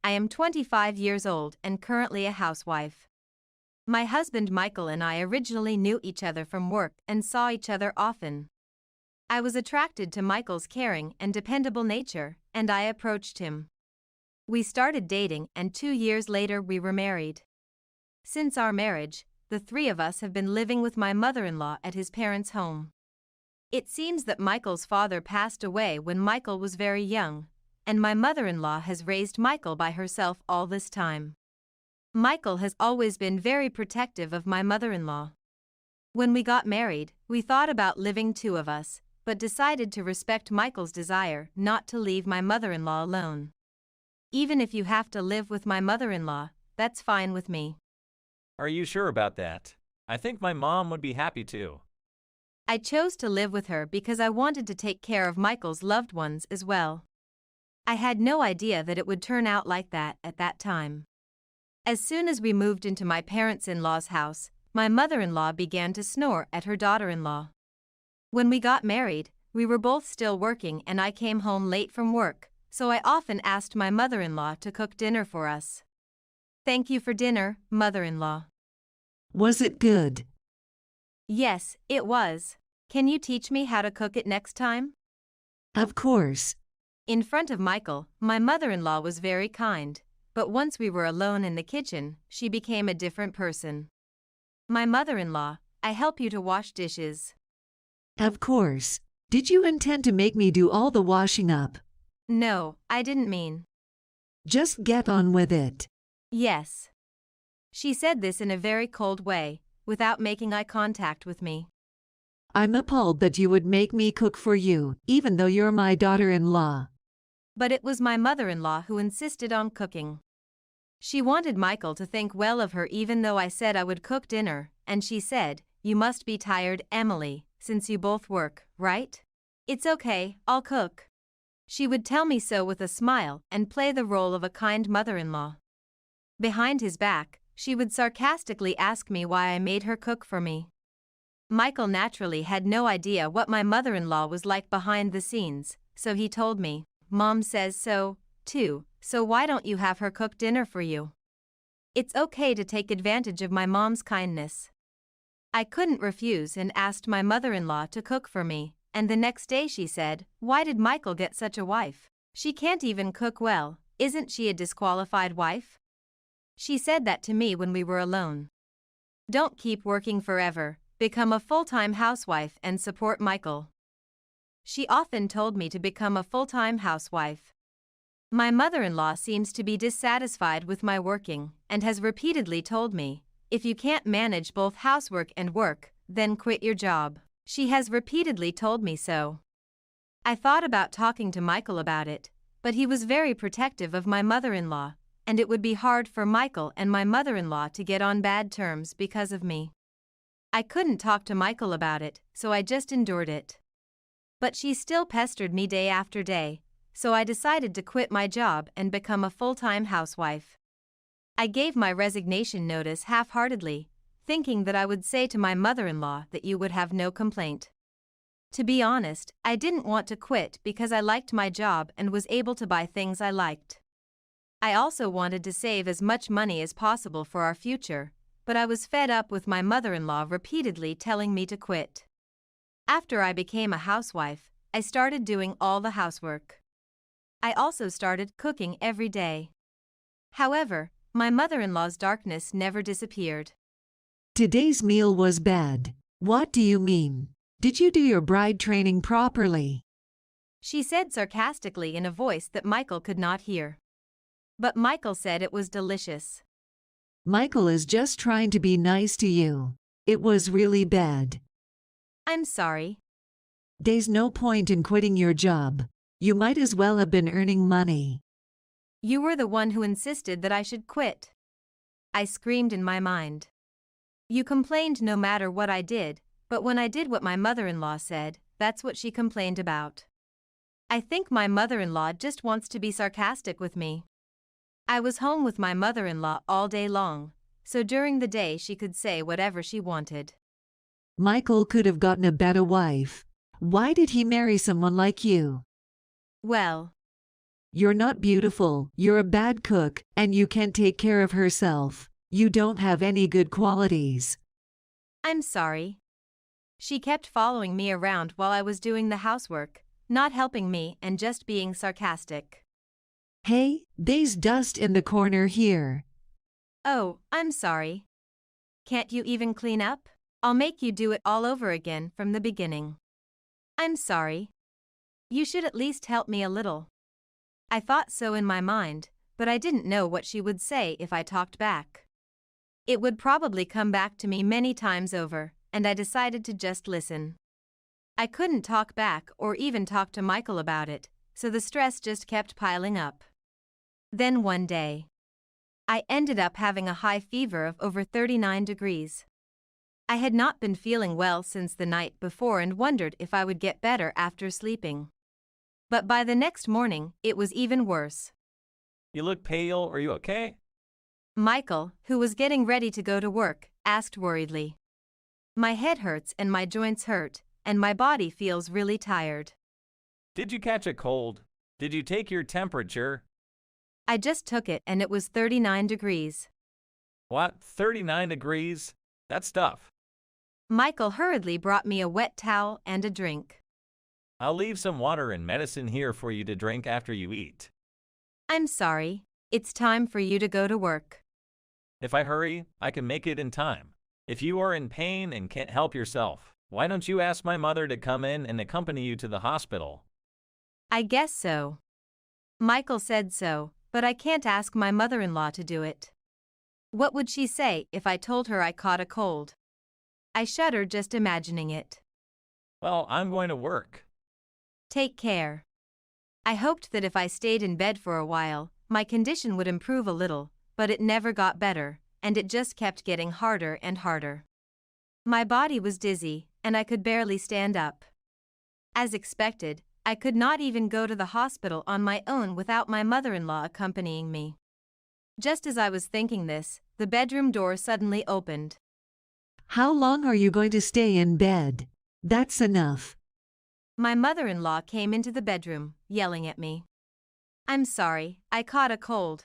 I am 25 years old and currently a housewife. My husband Michael and I originally knew each other from work and saw each other often. I was attracted to Michael's caring and dependable nature, and I approached him. We started dating, and 2 years later we were married. Since our marriage, the three of us have been living with my mother-in-law at his parents' home. It seems that Michael's father passed away when Michael was very young, and my mother-in-law has raised Michael by herself all this time. Michael has always been very protective of my mother-in-law. When we got married, we thought about living two of us, but decided to respect Michael's desire not to leave my mother-in-law alone. Even if you have to live with my mother-in-law, that's fine with me. Are you sure about that? I think my mom would be happy too. I chose to live with her because I wanted to take care of Michael's loved ones as well. I had no idea that it would turn out like that at that time. As soon as we moved into my parents-in-law's house, my mother-in-law began to snore at her daughter-in-law. When we got married, we were both still working and I came home late from work, so I often asked my mother-in-law to cook dinner for us. Thank you for dinner, mother-in-law. Was it good? Yes, it was. Can you teach me how to cook it next time? Of course. In front of Michael, my mother-in-law was very kind, but once we were alone in the kitchen, she became a different person. My mother-in-law, I help you to wash dishes. Of course. Did you intend to make me do all the washing up? No, I didn't mean. Just get on with it. Yes. She said this in a very cold way, without making eye contact with me. I'm appalled that you would make me cook for you, even though you're my daughter-in-law. But it was my mother-in-law who insisted on cooking. She wanted Michael to think well of her even though I said I would cook dinner, and she said, "You must be tired, Emily, since you both work, right? It's okay, I'll cook." She would tell me so with a smile and play the role of a kind mother-in-law. Behind his back, she would sarcastically ask me why I made her cook for me. Michael naturally had no idea what my mother-in-law was like behind the scenes, so he told me, "Mom says so, too, so why don't you have her cook dinner for you?" It's okay to take advantage of my mom's kindness. I couldn't refuse and asked my mother-in-law to cook for me, and the next day she said, "Why did Michael get such a wife? She can't even cook well, isn't she a disqualified wife?" She said that to me when we were alone. Don't keep working forever, become a full-time housewife and support Michael. She often told me to become a full-time housewife. My mother-in-law seems to be dissatisfied with my working and has repeatedly told me, "If you can't manage both housework and work, then quit your job." She has repeatedly told me so. I thought about talking to Michael about it, but he was very protective of my mother-in-law, and it would be hard for Michael and my mother-in-law to get on bad terms because of me. I couldn't talk to Michael about it, so I just endured it. But she still pestered me day after day, so I decided to quit my job and become a full-time housewife. I gave my resignation notice half-heartedly, thinking that I would say to my mother-in-law that you would have no complaint. To be honest, I didn't want to quit because I liked my job and was able to buy things I liked. I also wanted to save as much money as possible for our future, but I was fed up with my mother-in-law repeatedly telling me to quit. After I became a housewife, I started doing all the housework. I also started cooking every day. However, my mother-in-law's darkness never disappeared. Today's meal was bad. What do you mean? Did you do your bride training properly? She said sarcastically in a voice that Michael could not hear. But Michael said it was delicious. Michael is just trying to be nice to you. It was really bad. I'm sorry. There's no point in quitting your job. You might as well have been earning money. You were the one who insisted that I should quit. I screamed in my mind. You complained no matter what I did, but when I did what my mother-in-law said, that's what she complained about. I think my mother-in-law just wants to be sarcastic with me. I was home with my mother-in-law all day long, so during the day she could say whatever she wanted. Michael could have gotten a better wife. Why did he marry someone like you? Well, You're not beautiful, you're a bad cook, and you can't take care of herself. You don't have any good qualities. I'm sorry. She kept following me around while I was doing the housework, not helping me and just being sarcastic. Hey, there's dust in the corner here. Oh, I'm sorry. Can't you even clean up? I'll make you do it all over again from the beginning. I'm sorry. You should at least help me a little. I thought so in my mind, but I didn't know what she would say if I talked back. It would probably come back to me many times over, and I decided to just listen. I couldn't talk back or even talk to Michael about it, so the stress just kept piling up. Then one day, I ended up having a high fever of over 39 degrees. I had not been feeling well since the night before and wondered if I would get better after sleeping. But by the next morning, it was even worse. You look pale. Are you okay? Michael, who was getting ready to go to work, asked worriedly. My head hurts and my joints hurt, and my body feels really tired. Did you catch a cold? Did you take your temperature? I just took it and it was 39 degrees. What, 39 degrees? That's tough. Michael hurriedly brought me a wet towel and a drink. I'll leave some water and medicine here for you to drink after you eat. I'm sorry. It's time for you to go to work. If I hurry, I can make it in time. If you are in pain and can't help yourself, why don't you ask my mother to come in and accompany you to the hospital? I guess so. Michael said so, but I can't ask my mother-in-law to do it. What would she say if I told her I caught a cold? I shuddered just imagining it. Well, I'm going to work. Take care. I hoped that if I stayed in bed for a while, my condition would improve a little, but it never got better, and it just kept getting harder and harder. My body was dizzy, and I could barely stand up. As expected, I could not even go to the hospital on my own without my mother-in-law accompanying me. Just as I was thinking this, the bedroom door suddenly opened. How long are you going to stay in bed? That's enough. My mother-in-law came into the bedroom, yelling at me. I'm sorry, I caught a cold.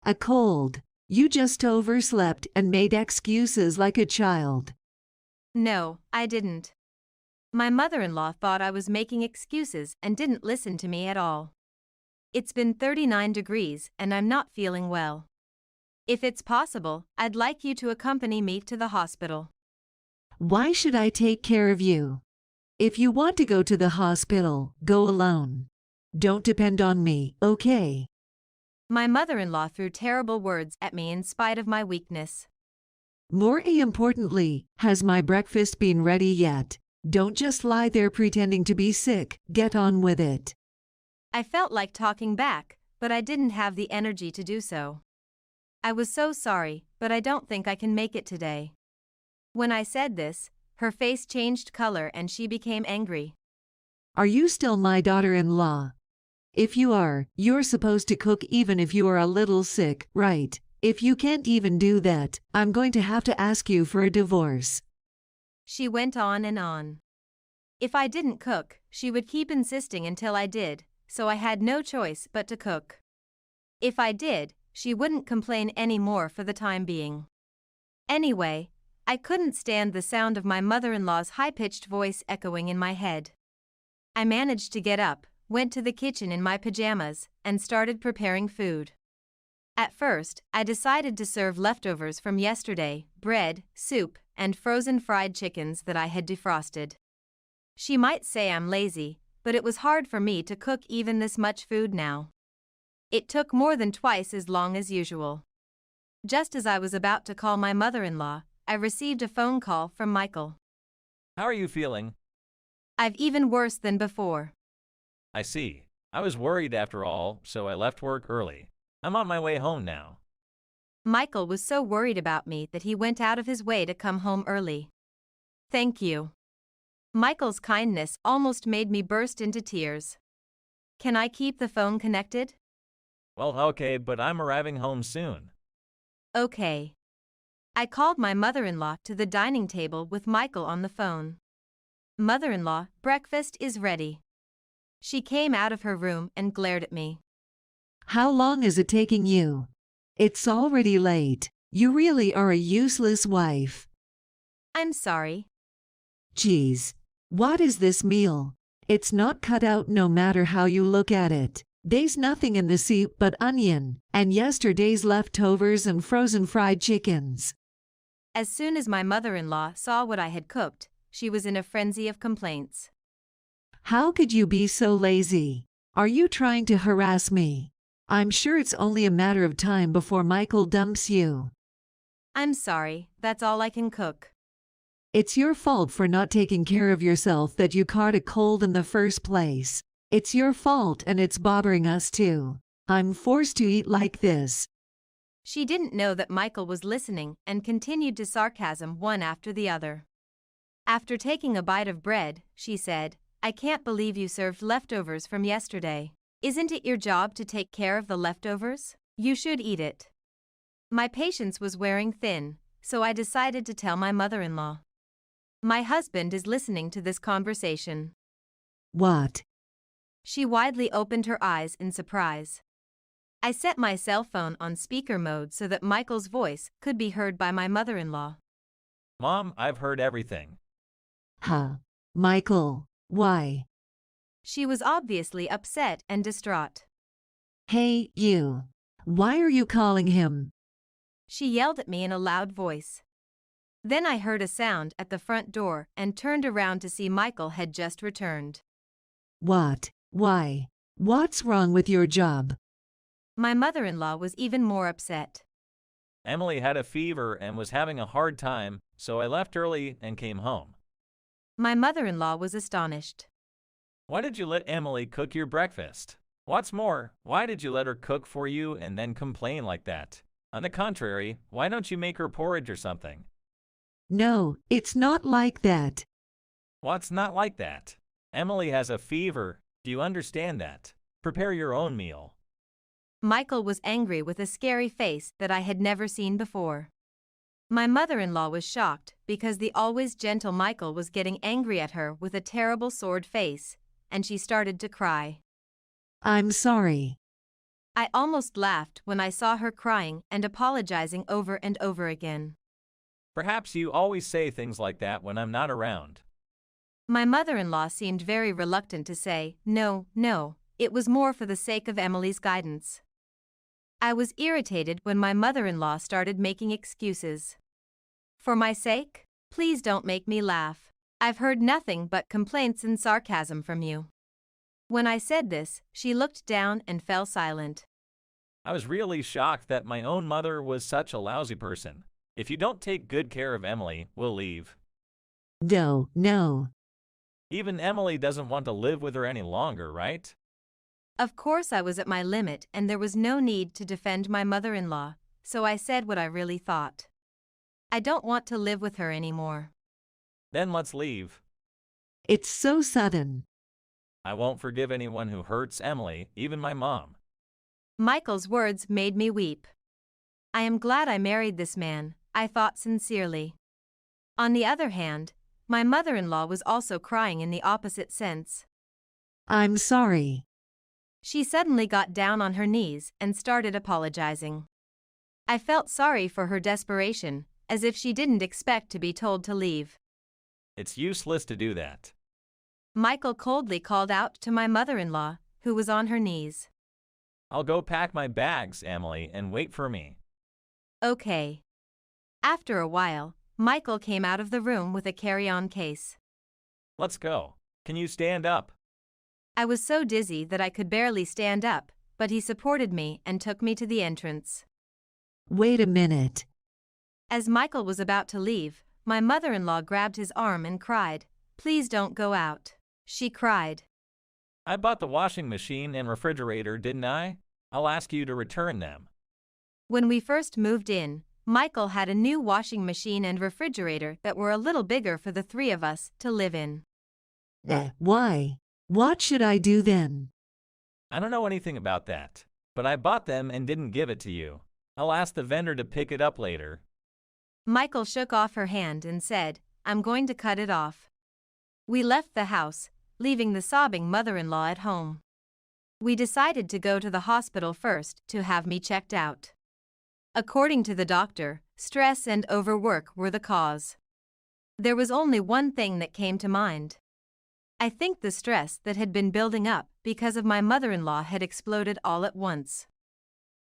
A cold. You just overslept and made excuses like a child. No, I didn't. My mother-in-law thought I was making excuses and didn't listen to me at all. It's been 39 degrees and I'm not feeling well. If it's possible, I'd like you to accompany me to the hospital. Why should I take care of you? If you want to go to the hospital, go alone. Don't depend on me, okay? My mother-in-law threw terrible words at me in spite of my weakness. More importantly, has my breakfast been ready yet? Don't just lie there pretending to be sick, get on with it. I felt like talking back, but I didn't have the energy to do so. I was so sorry, but I don't think I can make it today. When I said this, her face changed color and she became angry. Are you still my daughter-in-law? If you are, you're supposed to cook even if you are a little sick, right? If you can't even do that, I'm going to have to ask you for a divorce. She went on and on. If I didn't cook, she would keep insisting until I did, so I had no choice but to cook. If I did, she wouldn't complain anymore for the time being. Anyway, I couldn't stand the sound of my mother-in-law's high-pitched voice echoing in my head. I managed to get up, went to the kitchen in my pajamas, and started preparing food. At first, I decided to serve leftovers from yesterday, bread, soup, and frozen fried chickens that I had defrosted. She might say I'm lazy, but it was hard for me to cook even this much food now. It took more than twice as long as usual. Just as I was about to call my mother-in-law, I received a phone call from Michael. How are you feeling? I've even worse than before. I see. I was worried after all, so I left work early. I'm on my way home now. Michael was so worried about me that he went out of his way to come home early. Thank you. Michael's kindness almost made me burst into tears. Can I keep the phone connected? Well, okay, but I'm arriving home soon. Okay. I called my mother-in-law to the dining table with Michael on the phone. Mother-in-law, breakfast is ready. She came out of her room and glared at me. How long is it taking you? It's already late. You really are a useless wife. I'm sorry. Geez. What is this meal? It's not cut out no matter how you look at it. There's nothing in the soup but onion, and yesterday's leftovers and frozen fried chickens. As soon as my mother-in-law saw what I had cooked, she was in a frenzy of complaints. How could you be so lazy? Are you trying to harass me? I'm sure it's only a matter of time before Michael dumps you. I'm sorry, that's all I can cook. It's your fault for not taking care of yourself that you caught a cold in the first place. It's your fault and it's bothering us too. I'm forced to eat like this. She didn't know that Michael was listening and continued to sarcasm one after the other. After taking a bite of bread, she said, I can't believe you served leftovers from yesterday. Isn't it your job to take care of the leftovers? You should eat it. My patience was wearing thin, so I decided to tell my mother-in-law. My husband is listening to this conversation. What? She widely opened her eyes in surprise. I set my cell phone on speaker mode so that Michael's voice could be heard by my mother-in-law. Mom, I've heard everything. Huh? Michael, why? She was obviously upset and distraught. Hey, you. Why are you calling him? She yelled at me in a loud voice. Then I heard a sound at the front door and turned around to see Michael had just returned. What? Why? What's wrong with your job? My mother-in-law was even more upset. Emily had a fever and was having a hard time, so I left early and came home. My mother-in-law was astonished. Why did you let Emily cook your breakfast? What's more, why did you let her cook for you and then complain like that? On the contrary, why don't you make her porridge or something? No, it's not like that. What's not like that? Emily has a fever. Do you understand that? Prepare your own meal. Michael was angry with a scary face that I had never seen before. My mother-in-law was shocked because the always gentle Michael was getting angry at her with a terrible sword face, and she started to cry. I'm sorry. I almost laughed when I saw her crying and apologizing over and over again. Perhaps you always say things like that when I'm not around. My mother-in-law seemed very reluctant to say, no, it was more for the sake of Emily's guidance. I was irritated when my mother-in-law started making excuses. For my sake? Please don't make me laugh. I've heard nothing but complaints and sarcasm from you. When I said this, she looked down and fell silent. I was really shocked that my own mother was such a lousy person. If you don't take good care of Emily, we'll leave. No. Even Emily doesn't want to live with her any longer, right? Of course I was at my limit and there was no need to defend my mother-in-law, so I said what I really thought. I don't want to live with her anymore. Then let's leave. It's so sudden. I won't forgive anyone who hurts Emily, even my mom. Michael's words made me weep. I am glad I married this man, I thought sincerely. On the other hand, my mother-in-law was also crying in the opposite sense. I'm sorry. She suddenly got down on her knees and started apologizing. I felt sorry for her desperation, as if she didn't expect to be told to leave. It's useless to do that. Michael coldly called out to my mother-in-law, who was on her knees. I'll go pack my bags, Emily, and wait for me. Okay. After a while, Michael came out of the room with a carry-on case. Let's go. Can you stand up? I was so dizzy that I could barely stand up, but he supported me and took me to the entrance. Wait a minute. As Michael was about to leave, my mother-in-law grabbed his arm and cried, "Please don't go out," she cried. I bought the washing machine and refrigerator, didn't I? I'll ask you to return them. When we first moved in, Michael had a new washing machine and refrigerator that were a little bigger for the three of us to live in. Why? What should I do then? I don't know anything about that, but I bought them and didn't give it to you. I'll ask the vendor to pick it up later. Michael shook off her hand and said, "I'm going to cut it off." We left the house, leaving the sobbing mother-in-law at home. We decided to go to the hospital first to have me checked out. According to the doctor, stress and overwork were the cause. There was only one thing that came to mind. I think the stress that had been building up because of my mother-in-law had exploded all at once.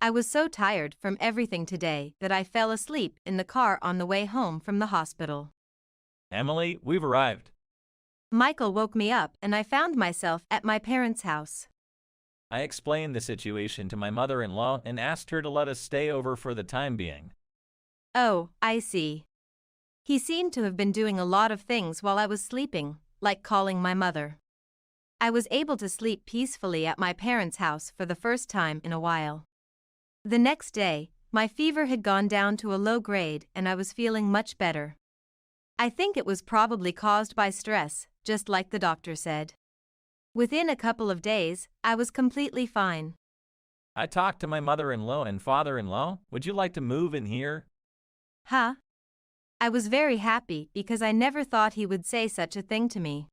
I was so tired from everything today that I fell asleep in the car on the way home from the hospital. Emily, we've arrived. Michael woke me up and I found myself at my parents' house. I explained the situation to my mother-in-law and asked her to let us stay over for the time being. Oh, I see. He seemed to have been doing a lot of things while I was sleeping, like calling my mother. I was able to sleep peacefully at my parents' house for the first time in a while. The next day, my fever had gone down to a low grade and I was feeling much better. I think it was probably caused by stress, just like the doctor said. Within a couple of days, I was completely fine. I talked to my mother-in-law and father-in-law. Would you like to move in here? Huh? I was very happy because I never thought he would say such a thing to me.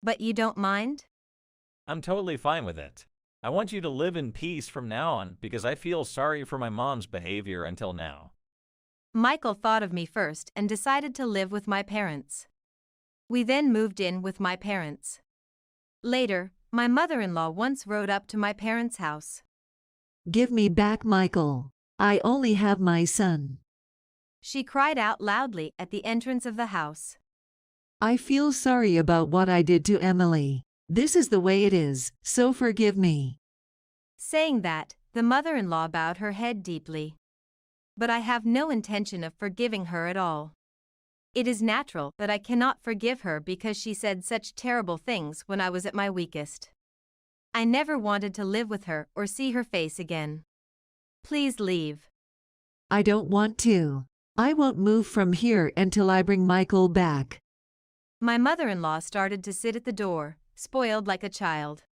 But you don't mind? I'm totally fine with it. I want you to live in peace from now on because I feel sorry for my mom's behavior until now. Michael thought of me first and decided to live with my parents. We then moved in with my parents. Later, my mother-in-law once rode up to my parents' house. Give me back Michael. I only have my son. She cried out loudly at the entrance of the house. I feel sorry about what I did to Emily. This is the way it is, so forgive me. Saying that, the mother-in-law bowed her head deeply. But I have no intention of forgiving her at all. It is natural that I cannot forgive her because she said such terrible things when I was at my weakest. I never wanted to live with her or see her face again. Please leave. I don't want to. I won't move from here until I bring Michael back. My mother-in-law started to sit at the door, spoiled like a child.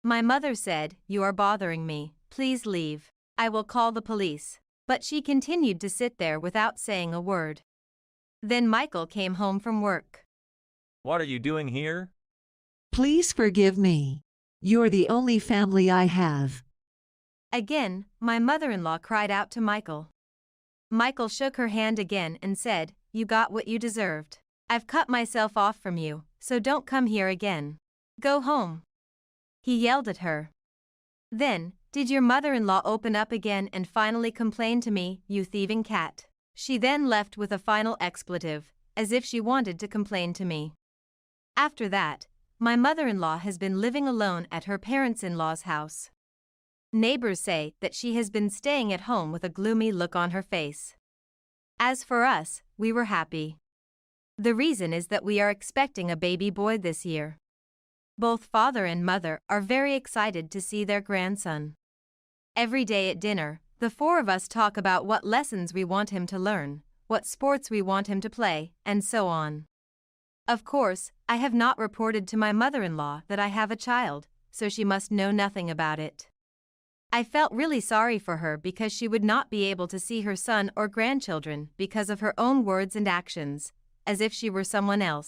My mother said, "You are bothering me, please leave. I will call the police." But she continued to sit there without saying a word. Then Michael came home from work. What are you doing here? Please forgive me. You're the only family I have. Again, my mother-in-law cried out to Michael. Michael shook her hand again and said, "You got what you deserved. I've cut myself off from you, so don't come here again. Go home." He yelled at her. Then, "Did your mother-in-law open up again and finally complain to me, you thieving cat?" She then left with a final expletive, as if she wanted to complain to me. After that, my mother-in-law has been living alone at her parents-in-law's house. Neighbors say that she has been staying at home with a gloomy look on her face. As for us, we were happy. The reason is that we are expecting a baby boy this year. Both father and mother are very excited to see their grandson. Every day at dinner, the four of us talk about what lessons we want him to learn, what sports we want him to play, and so on. Of course, I have not reported to my mother-in-law that I have a child, so she must know nothing about it. I felt really sorry for her because she would not be able to see her son or grandchildren because of her own words and actions, as if she were someone else.